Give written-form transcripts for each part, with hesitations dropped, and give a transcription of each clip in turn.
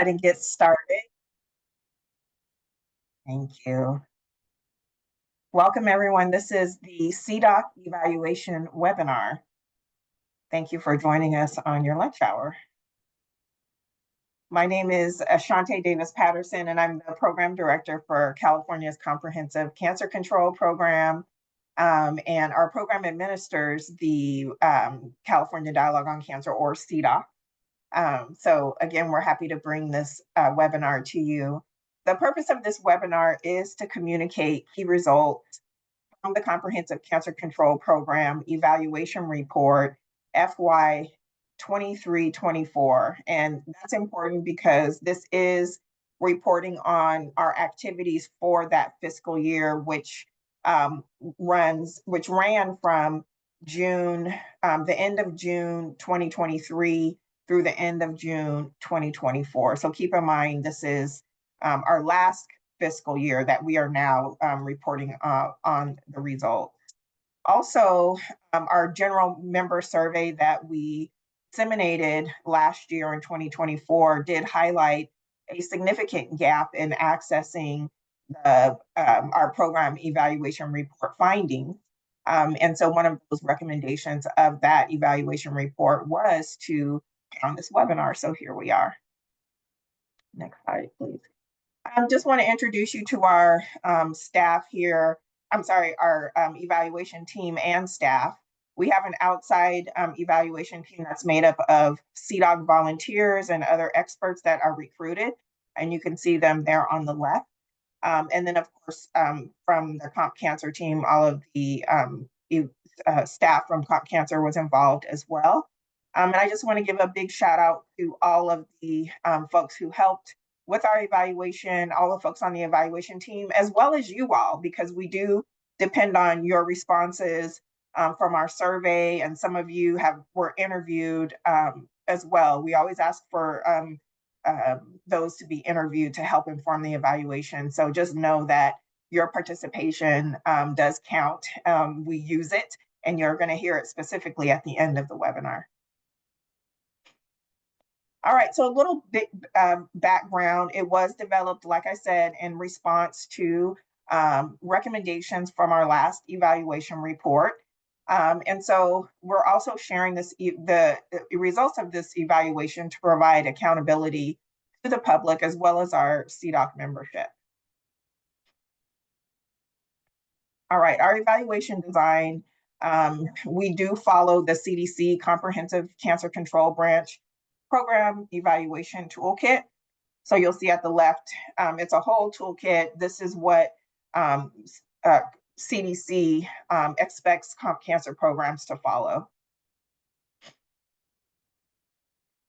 ahead and get started. Thank you. Welcome, everyone. This is the CDOC Evaluation Webinar. Thank you for joining us on your lunch hour. My name is Ashante Davis Patterson, and I'm the Program Director for California's Comprehensive Cancer Control Program. And our program administers the California Dialogue on Cancer, or CDOC. So again, we're happy to bring this webinar to you. The purpose of this webinar is to communicate key results from the Comprehensive Cancer Control Program Evaluation Report FY 23-24. And that's important because this is reporting on our activities for that fiscal year, which ran from June, the end of June 2023 through the end of June 2024. So keep in mind, this is our last fiscal year that we are now reporting on the results. Also, our general member survey that we disseminated last year in 2024 did highlight a significant gap in accessing our program evaluation report findings. And so one of those recommendations of that evaluation report was to get on this webinar. So here we are. Next slide, please. I just want to introduce you to our staff here. Our evaluation team and staff. We have an outside evaluation team that's made up of CDOC volunteers and other experts that are recruited, and you can see them there on the left. And then, of course, from the Comp Cancer team, all of the staff from Comp Cancer was involved as well. And I just want to give a big shout out to all of the folks who helped with our evaluation, all the folks on the evaluation team, as well as you all, because we do depend on your responses from our survey, and some of you were interviewed as well. We always ask for those to be interviewed to help inform the evaluation. So just know that your participation does count. We use it, and you're going to hear it specifically at the end of the webinar. All right, so a little bit background. It was developed, like I said, in response to recommendations from our last evaluation report. And so we're also sharing the results of this evaluation to provide accountability to the public as well as our CDOC membership. All right, our evaluation design, we do follow the CDC Comprehensive Cancer Control Branch Program Evaluation Toolkit. So you'll see at the left, it's a whole toolkit. This is what CDC expects comp cancer programs to follow.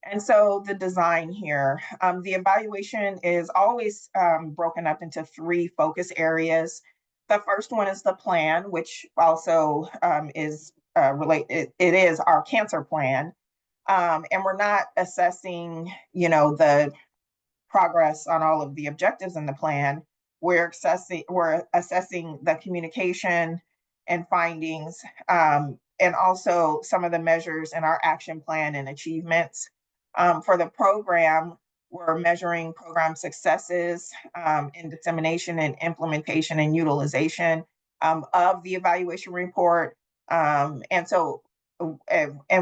And so the design here, the evaluation is always broken up into 3 focus areas. The first one is the plan, which also is related. It is our cancer plan. And we're not assessing, the progress on all of the objectives in the plan. We're assessing the communication and findings, and also some of the measures in our action plan and achievements. For the program, we're measuring program successes in dissemination and implementation and utilization of the evaluation report. And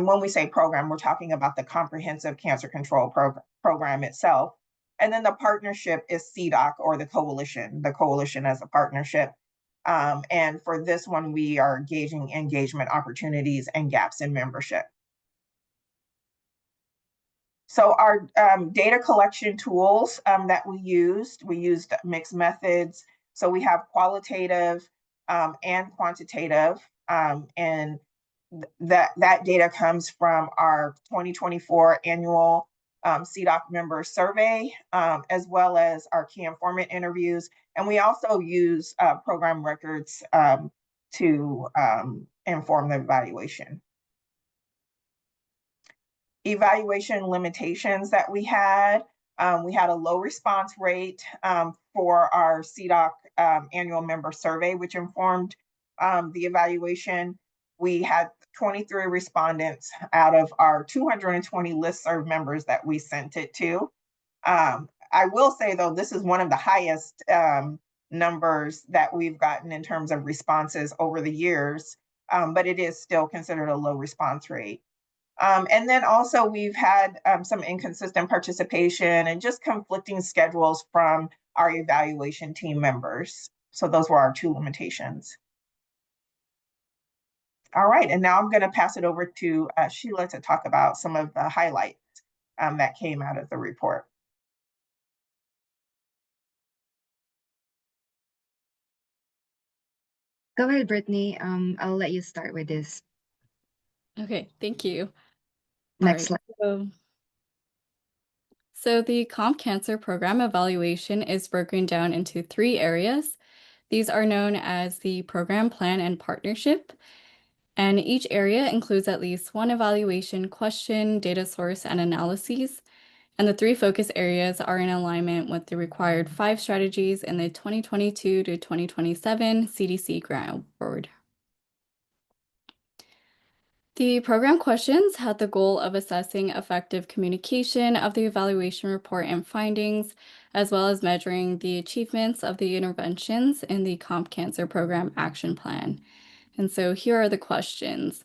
when we say program, we're talking about the Comprehensive Cancer Control Program itself. And then the partnership is CDOC, or the coalition as a partnership. And for this one, we are gauging engagement opportunities and gaps in membership. So our data collection tools that we used mixed methods. So we have qualitative and quantitative, and that data comes from our 2024 annual CDOC member survey, as well as our key informant interviews. And we also use program records to inform the evaluation. Evaluation limitations that we had a low response rate for our CDOC annual member survey, which informed the evaluation. We had 23 respondents out of our 220 listserv members that we sent it to. I will say, though, this is one of the highest numbers that we've gotten in terms of responses over the years, but it is still considered a low response rate. And then also we've had some inconsistent participation and just conflicting schedules from our evaluation team members. So those were our two limitations. All right, and now I'm going to pass it over to Sheila to talk about some of the highlights that came out of the report. Go ahead, Brittany. I'll let you start with this. Okay, thank you. Next slide. So the Comp Cancer Program evaluation is broken down into 3 areas. These are known as the program, plan, and partnership. And each area includes at least one evaluation question, data source, and analyses. And the 3 focus areas are in alignment with the required 5 strategies in the 2022 to 2027 CDC Grant Award. The program questions had the goal of assessing effective communication of the evaluation report and findings, as well as measuring the achievements of the interventions in the Comp Cancer Program Action Plan. And so here are the questions.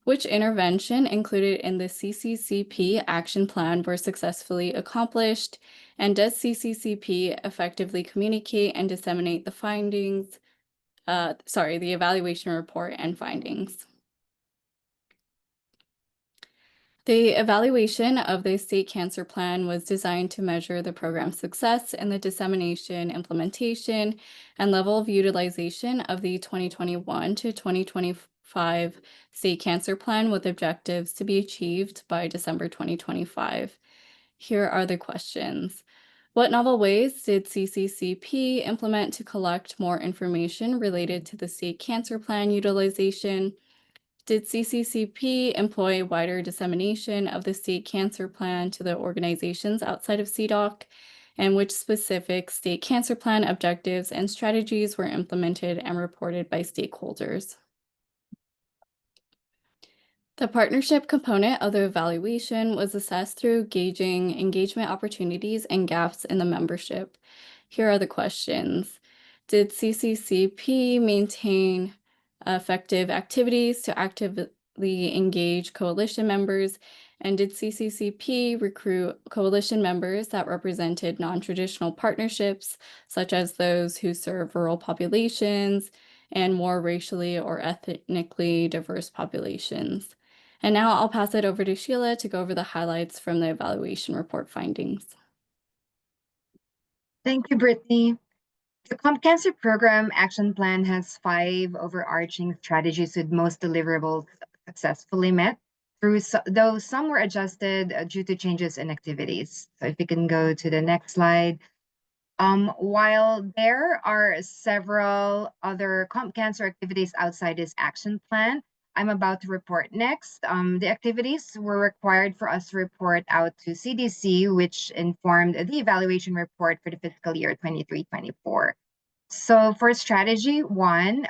Which intervention included in the CCCP action plan were successfully accomplished? And does CCCP effectively communicate and disseminate the findings, the evaluation report and findings? The evaluation of the state cancer plan was designed to measure the program's success in the dissemination, implementation, and level of utilization of the 2021 to 2025 state cancer plan with objectives to be achieved by December 2025. Here are the questions. What novel ways did CCCP implement to collect more information related to the state cancer plan utilization? Did CCCP employ wider dissemination of the state cancer plan to the organizations outside of CDOC? And which specific state cancer plan objectives and strategies were implemented and reported by stakeholders? The partnership component of the evaluation was assessed through gauging engagement opportunities and gaps in the membership. Here are the questions. Did CCCP maintain effective activities to actively engage coalition members? And did CCCP recruit coalition members that represented non-traditional partnerships, such as those who serve rural populations and more racially or ethnically diverse populations? And now I'll pass it over to Sheila to go over the highlights from the evaluation report findings. Thank you, Brittany. The Comp Cancer Program Action Plan has 5 overarching strategies with most deliverables successfully met, though some were adjusted due to changes in activities. So if you can go to the next slide. While there are several other comp cancer activities outside this action plan, I'm about to report next. The activities were required for us to report out to CDC, which informed the evaluation report for the fiscal year 23-24. So for strategy 1,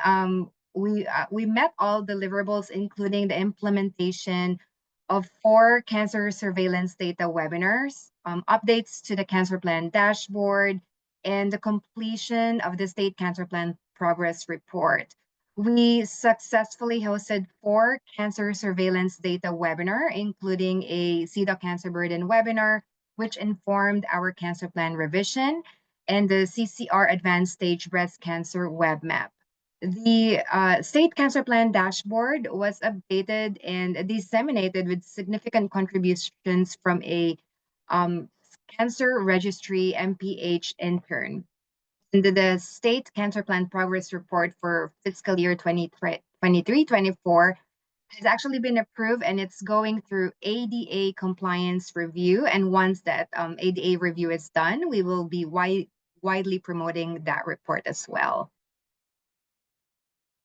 we met all deliverables, including the implementation of 4 cancer surveillance data webinars, updates to the cancer plan dashboard, and the completion of the state cancer plan progress report. We successfully hosted 4 cancer surveillance data webinar, including a CDOC cancer burden webinar, which informed our cancer plan revision, and the CCR Advanced Stage Breast Cancer Web Map. The State Cancer Plan dashboard was updated and disseminated with significant contributions from a cancer registry MPH intern. And the State Cancer Plan Progress Report for fiscal year 2023-24 has actually been approved, and it's going through ADA compliance review. And once that ADA review is done, we will be widely promoting that report as well.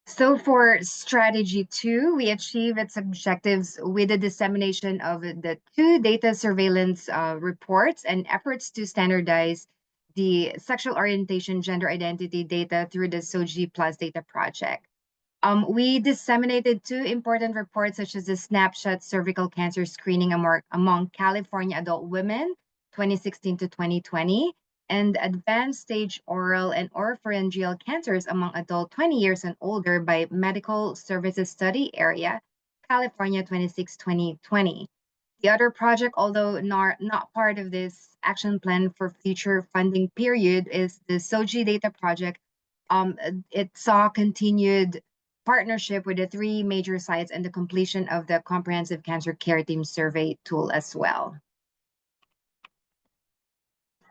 So for strategy 2, we achieve its objectives with the dissemination of the 2 data surveillance reports and efforts to standardize the sexual orientation, gender identity data through the SOGI Plus Data Project. We disseminated 2 important reports, such as the snapshot cervical cancer screening among California adult women 2016 to 2020, and advanced stage oral and oropharyngeal cancers among adult 20 years and older by Medical Services Study Area, California 26-2020. The other project, although not part of this action plan for future funding period, is the SOGI data project. It saw continued partnership with the 3 major sites and the completion of the comprehensive cancer care team survey tool as well.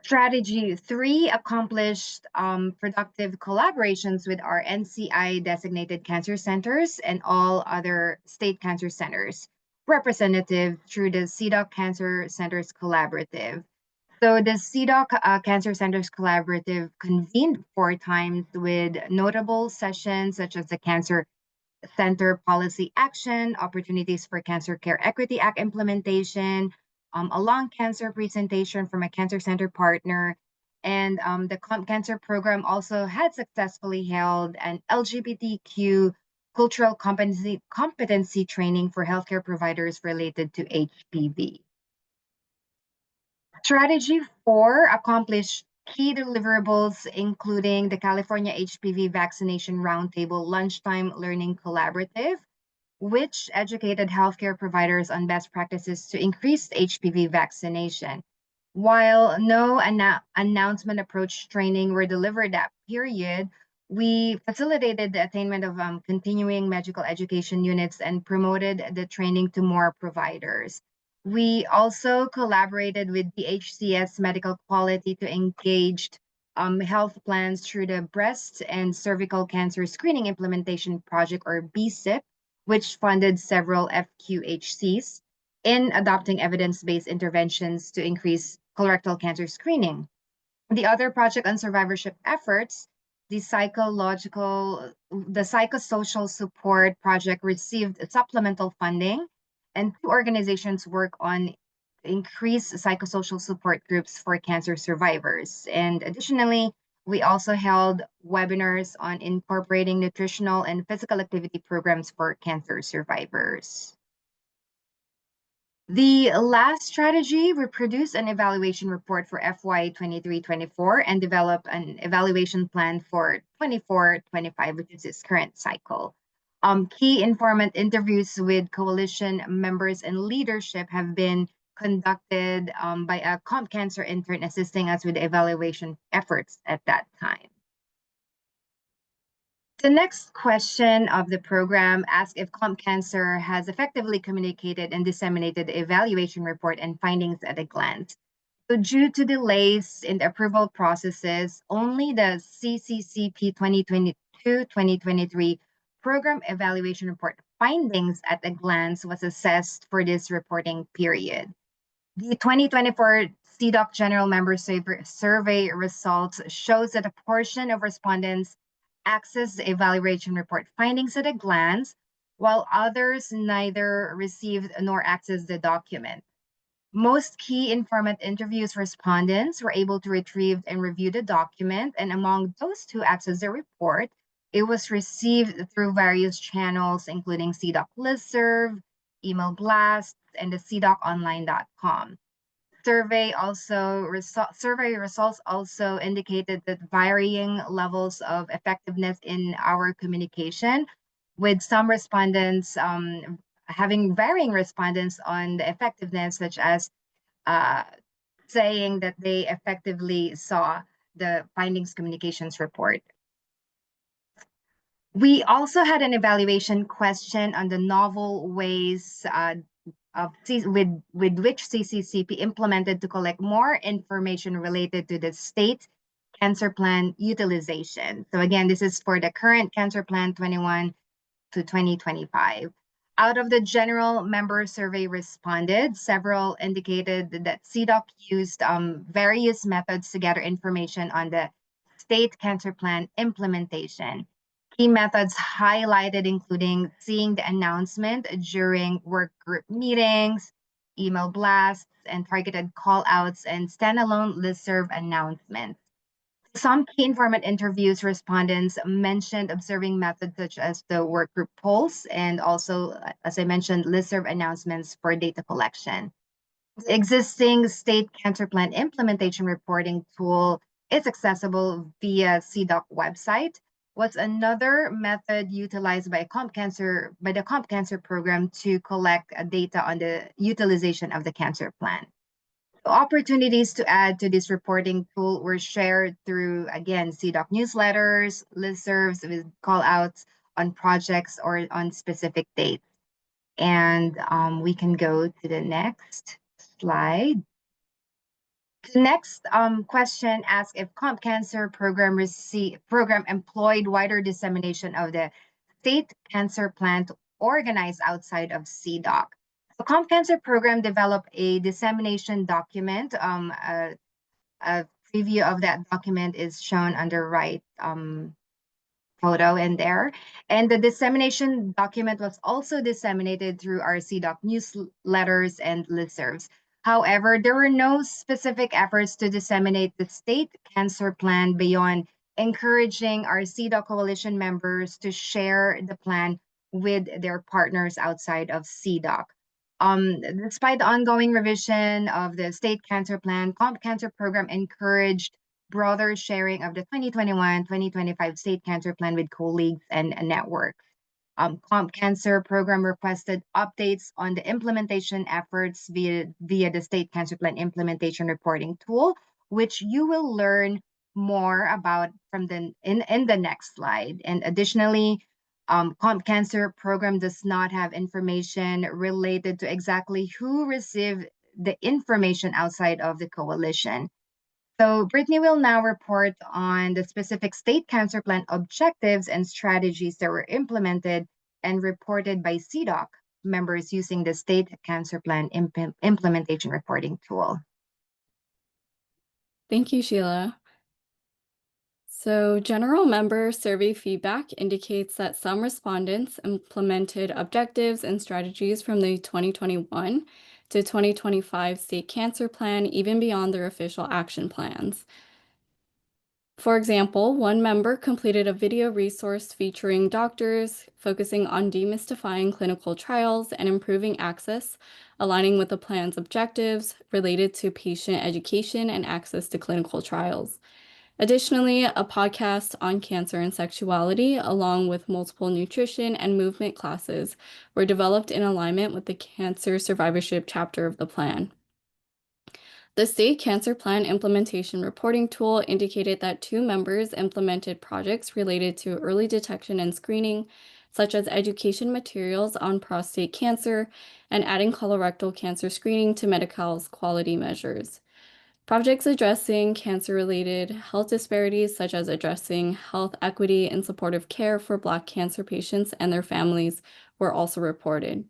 Strategy 3 accomplished productive collaborations with our NCI designated cancer centers and all other state cancer centers representative through the CDOC Cancer Centers Collaborative. So the CDOC Cancer Centers Collaborative convened 4 times with notable sessions such as the Cancer Center Policy Action, Opportunities for Cancer Care Equity Act implementation, a lung cancer presentation from a cancer center partner, and the Cancer program also had successfully held an LGBTQ cultural competency training for healthcare providers related to HPV. Strategy 4 accomplished key deliverables, including the California HPV Vaccination Roundtable Lunchtime Learning Collaborative, which educated healthcare providers on best practices to increase HPV vaccination. While no announcement approach training were delivered that period, we facilitated the attainment of continuing medical education units and promoted the training to more providers. We also collaborated with the HCS Medical Quality to engage health plans through the Breast and Cervical Cancer Screening Implementation Project, or BCIP, which funded several FQHCs in adopting evidence-based interventions to increase colorectal cancer screening. The other project on survivorship efforts, the psychosocial support project, received supplemental funding, and 2 organizations work on increased psychosocial support groups for cancer survivors. And additionally, we also held webinars on incorporating nutritional and physical activity programs for cancer survivors. The last strategy, we produced an evaluation report for FY 23-24 and developed an evaluation plan for 24-25, which is its current cycle. Key informant interviews with coalition members and leadership have been conducted by a comp cancer intern assisting us with the evaluation efforts at that time. The next question of the program asks if Comp Cancer has effectively communicated and disseminated the evaluation report and findings at a glance. So due to delays in the approval processes, only the CCCP 2022-2023 program evaluation report findings at a glance was assessed for this reporting period. The 2024 CDOC General Member Survey results shows that a portion of respondents access the evaluation report findings at a glance, while others neither received nor accessed the document. Most key informant interviews respondents were able to retrieve and review the document, and among those who accessed the report, it was received through various channels, including CDOC listserv, email blasts, and the cdoconline.com. Survey results also indicated that varying levels of effectiveness in our communication, with some respondents having varying respondents on the effectiveness, such as saying that they effectively saw the findings communications report. We also had an evaluation question on the novel ways with which CCCP implemented to collect more information related to the state cancer plan utilization. So again, this is for the current cancer plan 21 to 2025. Out of the general member survey responded, several indicated that CDOC used various methods to gather information on the state cancer plan implementation. Key methods highlighted including seeing the announcement during work group meetings, email blasts, and targeted call-outs, and standalone listserv announcements. Some key informant interviews respondents mentioned observing methods such as the work group polls and also, as I mentioned, listserv announcements for data collection. The existing state cancer plan implementation reporting tool is accessible via CDOC website. What's another method utilized by the Comp Cancer program to collect data on the utilization of the cancer plan. Opportunities to add to this reporting tool were shared through, again, CDOC newsletters, listservs with call outs on projects or on specific dates. And we can go to the next slide. The next question asks if Comp Cancer program employed wider dissemination of the state cancer plan to organize outside of CDOC. The Comp Cancer program developed a dissemination document. A preview of that document is shown on the right photo in there. And the dissemination document was also disseminated through our CDOC newsletters and listservs. However, there were no specific efforts to disseminate the state cancer plan beyond encouraging our CDOC coalition members to share the plan with their partners outside of CDOC. Despite the ongoing revision of the state cancer plan, Comp Cancer program encouraged broader sharing of the 2021-2025 state cancer plan with colleagues and networks. Comp Cancer program requested updates on the implementation efforts via the state cancer plan implementation reporting tool, which you will learn more about in the next slide. And additionally, Comp Cancer program does not have information related to exactly who received the information outside of the coalition. So Brittany will now report on the specific state cancer plan objectives and strategies that were implemented and reported by CDOC members using the state cancer plan implementation reporting tool. Thank you, Sheila. So general member survey feedback indicates that some respondents implemented objectives and strategies from the 2021 to 2025 state cancer plan even beyond their official action plans. For example, one member completed a video resource featuring doctors focusing on demystifying clinical trials and improving access, aligning with the plan's objectives related to patient education and access to clinical trials. Additionally, a podcast on cancer and sexuality, along with multiple nutrition and movement classes, were developed in alignment with the cancer survivorship chapter of the plan. The state cancer plan implementation reporting tool indicated that 2 members implemented projects related to early detection and screening, such as education materials on prostate cancer and adding colorectal cancer screening to Medi-Cal's quality measures. Projects addressing cancer-related health disparities, such as addressing health equity and supportive care for Black cancer patients and their families, were also reported.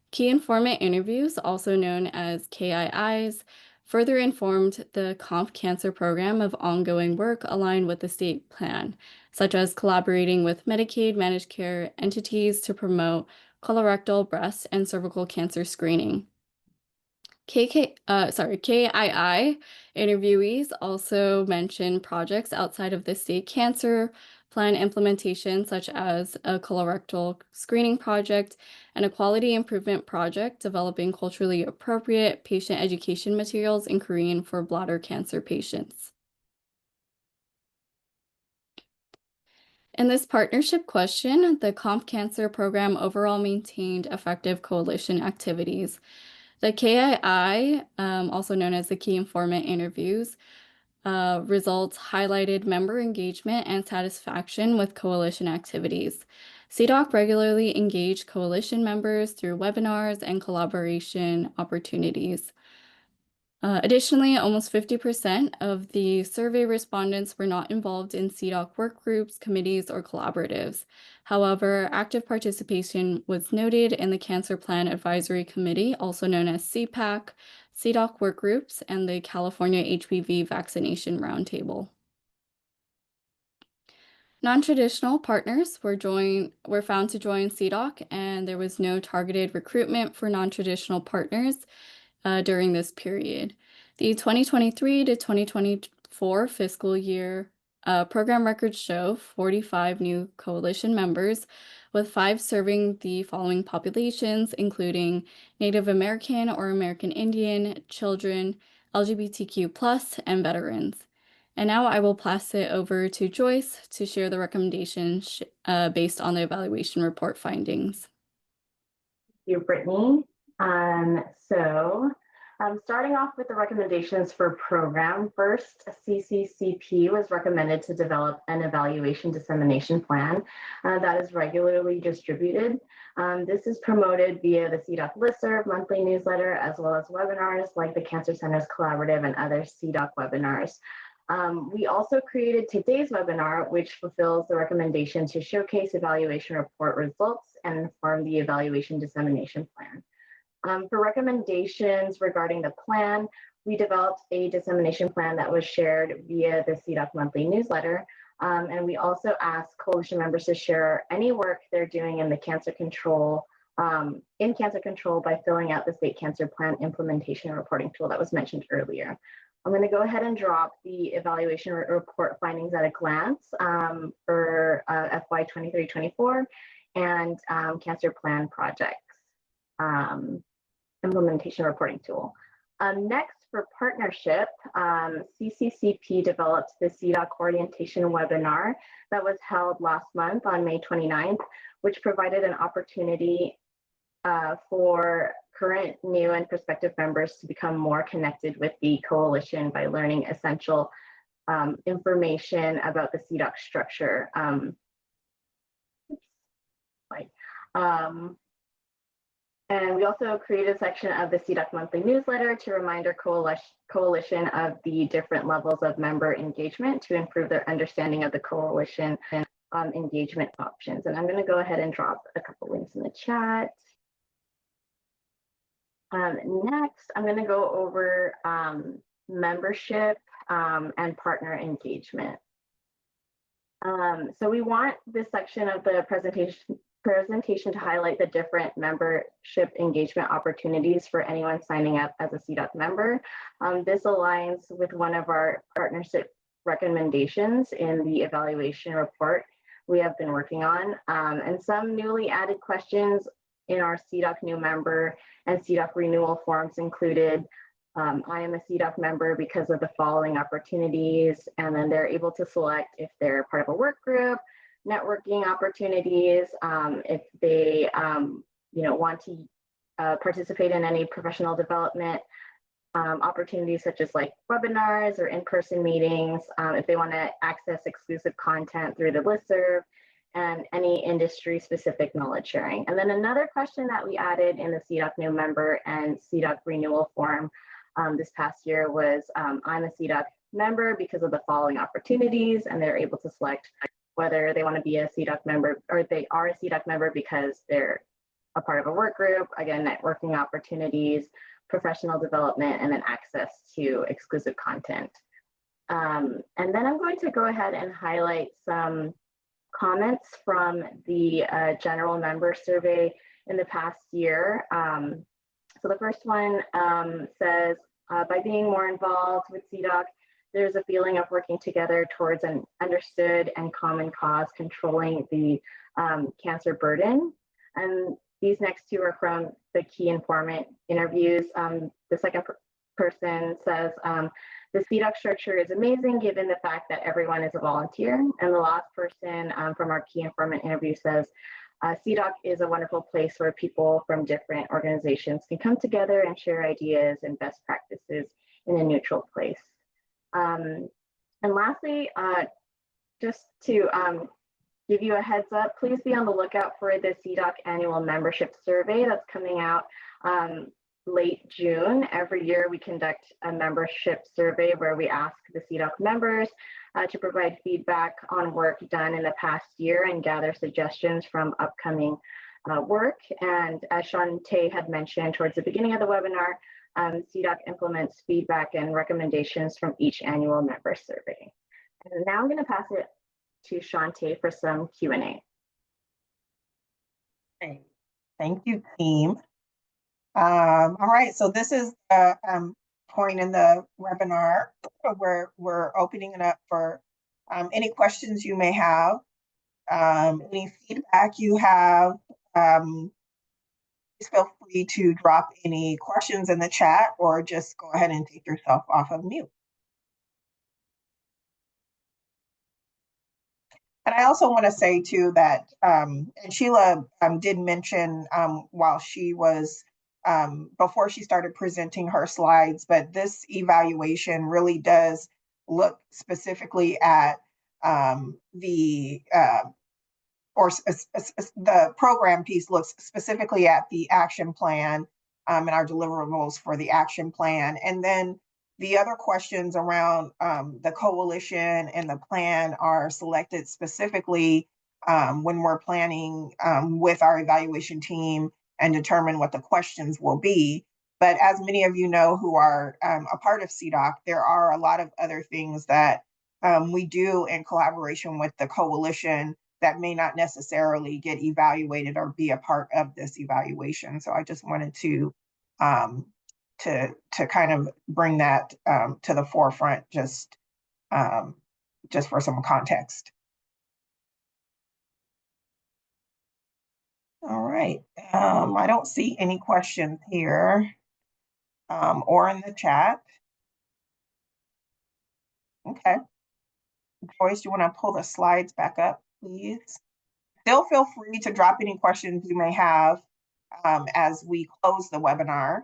Key informant interviews, also known as KIIs, further informed the Comp Cancer program of ongoing work aligned with the state plan, such as collaborating with Medicaid managed care entities to promote colorectal, breast, and cervical cancer screening. KII interviewees also mentioned projects outside of the state cancer plan implementation, such as a colorectal screening project and a quality improvement project developing culturally appropriate patient education materials in Korean for bladder cancer patients. In this partnership question, the Comp Cancer program overall maintained effective coalition activities. The KII, also known as the Key Informant Interviews, results highlighted member engagement and satisfaction with coalition activities. CDOC regularly engaged coalition members through webinars and collaboration opportunities. Additionally, almost 50% of the survey respondents were not involved in CDOC work groups, committees, or collaboratives. However, active participation was noted in the Cancer Plan Advisory Committee, also known as CPAC, CDOC work groups, and the California HPV Vaccination Roundtable. Non-traditional partners were found to join CDOC, and there was no targeted recruitment for non-traditional partners during this period. The 2023 to 2024 fiscal year program records show 45 new coalition members, with 5 serving the following populations, including Native American or American Indian, children, LGBTQ+, and veterans. And now I will pass it over to Joyce to share the recommendations based on the evaluation report findings. Thank you, Brittany. Starting off with the recommendations for program, first, CCCP was recommended to develop an evaluation dissemination plan that is regularly distributed. This is promoted via the CDOC listserv, monthly newsletter, as well as webinars like the Cancer Centers Collaborative and other CDOC webinars. We also created today's webinar, which fulfills the recommendation to showcase evaluation report results and inform the evaluation dissemination plan. For recommendations regarding the plan, we developed a dissemination plan that was shared via the CDOC monthly newsletter. And we also asked coalition members to share any work they're doing in the cancer control by filling out the state cancer plan implementation reporting tool that was mentioned earlier. I'm going to go ahead and drop the evaluation report findings at a glance for FY 23-24 and cancer plan projects implementation reporting tool. Next, for partnership, CCCP developed the CDOC orientation webinar that was held last month on May 29th, which provided an opportunity for current, new, and prospective members to become more connected with the coalition by learning essential information about the CDOC structure. And we also created a section of the CDOC monthly newsletter to remind our coalition of the different levels of member engagement to improve their understanding of the coalition and engagement options. And I'm going to go ahead and drop a couple links in the chat. Next, I'm going to go over membership and partner engagement. So we want this section of the presentation to highlight the different membership engagement opportunities for anyone signing up as a CDOC member. This aligns with one of our partnership recommendations in the evaluation report we have been working on. And some newly added questions in our CDOC new member and CDOC renewal forms included, I am a CDOC member because of the following opportunities, and then they're able to select if they're part of a work group, networking opportunities, if they want to participate in any professional development opportunities such as like webinars or in-person meetings, if they want to access exclusive content through the listserv, and any industry specific knowledge sharing. And then another question that we added in the CDOC new member and CDOC renewal form this past year was, I'm a CDOC member because of the following opportunities, and they're able to select whether they want to be a CDOC member or they are a CDOC member because they're a part of a work group, again, networking opportunities, professional development, and then access to exclusive content. And then I'm going to go ahead and highlight some comments from the general member survey in the past year. So the first one says, by being more involved with CDOC, there's a feeling of working together towards an understood and common cause controlling the cancer burden. And these next two are from the key informant interviews. The second person says, the CDOC structure is amazing given the fact that everyone is a volunteer. And the last person from our key informant interview says, CDOC is a wonderful place where people from different organizations can come together and share ideas and best practices in a neutral place. And lastly, just to give you a heads up, please be on the lookout for the CDOC annual membership survey that's coming out late June. Every year we conduct a membership survey where we ask the CDOC members to provide feedback on work done in the past year and gather suggestions from upcoming work. And as Shante had mentioned towards the beginning of the webinar, CDOC implements feedback and recommendations from each annual member survey. And now I'm going to pass it to Shante for some Q&A. Okay. Thank you, team. All right, so this is the point in the webinar where we're opening it up for any questions you may have, any feedback you have, please feel free to drop any questions in the chat or just go ahead and take yourself off of mute. And I also want to say too that, and Sheila did mention while she was, before she started presenting her slides, but this evaluation really does look specifically at the program piece looks specifically at the action plan and our deliverables for the action plan. And then the other questions around the coalition and the plan are selected specifically when we're planning with our evaluation team and determine what the questions will be. But as many of you know who are a part of CDOC, there are a lot of other things that we do in collaboration with the coalition that may not necessarily get evaluated or be a part of this evaluation. So I just wanted to kind of bring that to the forefront, just for some context. All right, I don't see any questions here or in the chat. Okay, Joyce, you want to pull the slides back up, please? Still feel free to drop any questions you may have as we close the webinar.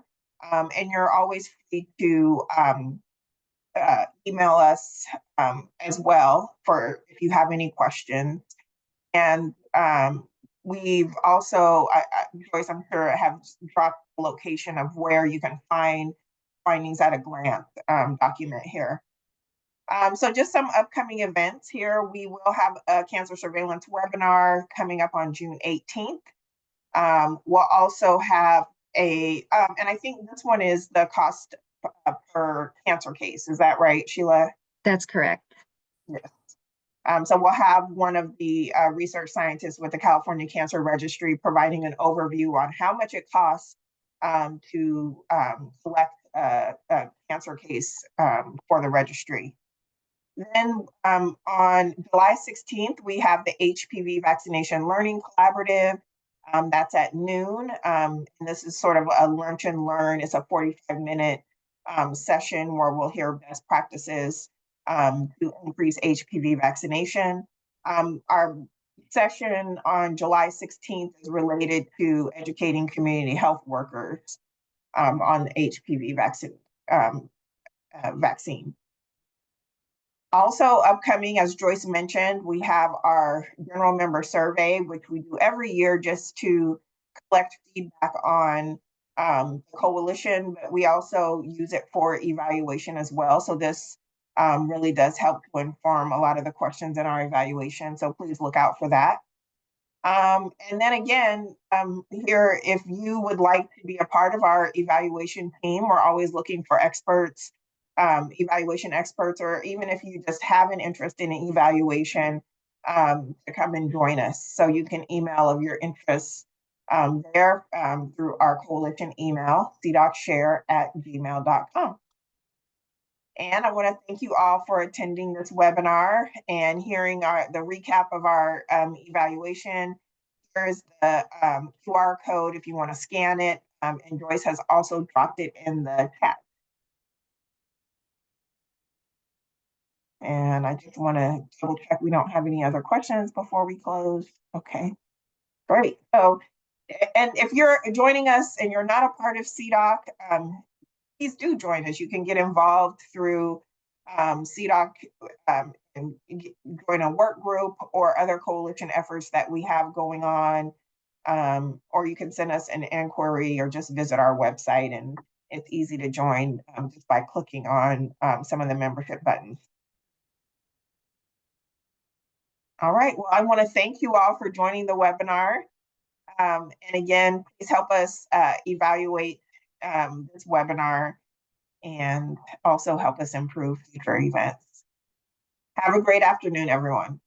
And you're always free to email us as well for if you have any questions. And we've also, Joyce, I'm sure, have dropped the location of where you can find findings at a glance document here. So just some upcoming events here. We will have a cancer surveillance webinar coming up on June 18th. We'll also have a, and I think this one is the cost per cancer case. Is that right, Sheila? That's correct. Yes. So we'll have one of the research scientists with the California Cancer Registry providing an overview on how much it costs to collect a cancer case for the registry. Then on July 16th, we have the HPV Vaccination Learning Collaborative. That's at noon. And this is sort of a lunch and learn. It's a 45-minute session where we'll hear best practices to increase HPV vaccination. Our session on July 16th is related to educating community health workers on the HPV vaccine. Also upcoming, as Joyce mentioned, we have our general member survey, which we do every year just to collect feedback on the coalition, but we also use it for evaluation as well. So this really does help to inform a lot of the questions in our evaluation. So please look out for that. And then again, here, if you would like to be a part of our evaluation team, we're always looking for experts, evaluation experts, or even if you just have an interest in an evaluation, to come and join us. So you can email of your interests there through our coalition email, cdocshare@gmail.com. And I want to thank you all for attending this webinar and hearing the recap of our evaluation. Here's the QR code if you want to scan it. And Joyce has also dropped it in the chat. And I just want to double check we don't have any other questions before we close. Okay, great. So, and if you're joining us and you're not a part of CDOC, please do join us. You can get involved through CDOC and join a work group or other coalition efforts that we have going on. Or you can send us an inquiry or just visit our website, and it's easy to join just by clicking on some of the membership buttons. All right, well, I want to thank you all for joining the webinar. And again, please help us evaluate this webinar and also help us improve future events. Have a great afternoon, everyone.